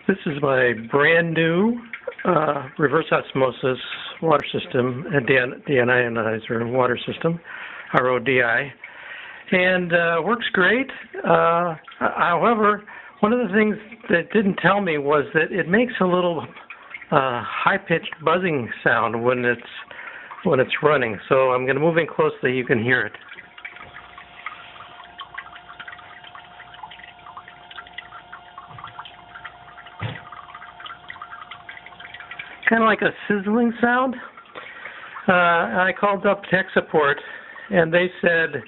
This is my brand new reverse osmosis water system, a deionizer water system, RODI, and works great. However, one of the things that didn't tell me was that it makes a little high-pitched buzzing sound when it's running. So I'm going to move in close so you can hear it. Kind of like a sizzling sound. I called up tech support, and they said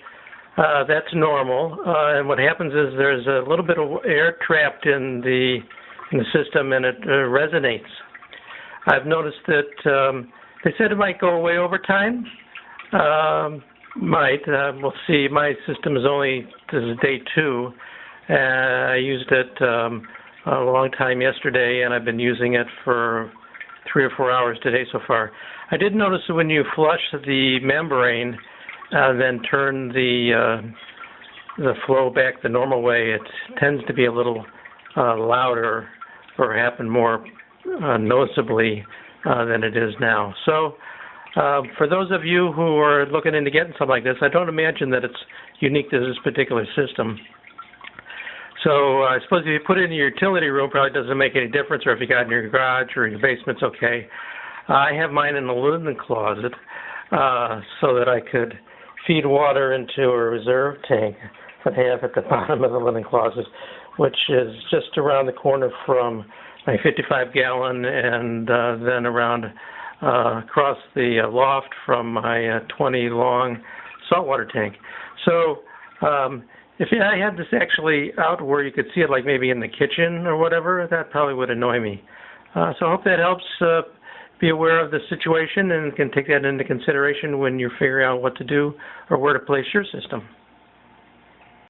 that's normal. And what happens is there's a little bit of air trapped in the system, and it resonates. I've noticed that they said it might go away over time. We'll see. My system is this is day 2. I used it a long time yesterday, and I've been using it for 3 or 4 hours today so far. I did notice that when you flush the membrane, then turn the flow back the normal way, it tends to be a little louder or happen more noticeably than it is now. So for those of you who are looking into getting something like this, I don't imagine that it's unique to this particular system. So I suppose if you put it in your utility room, probably doesn't make any difference, or if you got it in your garage or in your basement, it's okay. I have mine in the linen closet so that I could feed water into a reserve tank that I have at the bottom of the linen closet, which is just around the corner from my 55-gallon and then around across the loft from my 20-long saltwater tank. So if I had this actually out where you could see it, like maybe in the kitchen or whatever, that probably would annoy me. So I hope that helps be aware of the situation and can take that into consideration when you're figuring out what to do or where to place your system.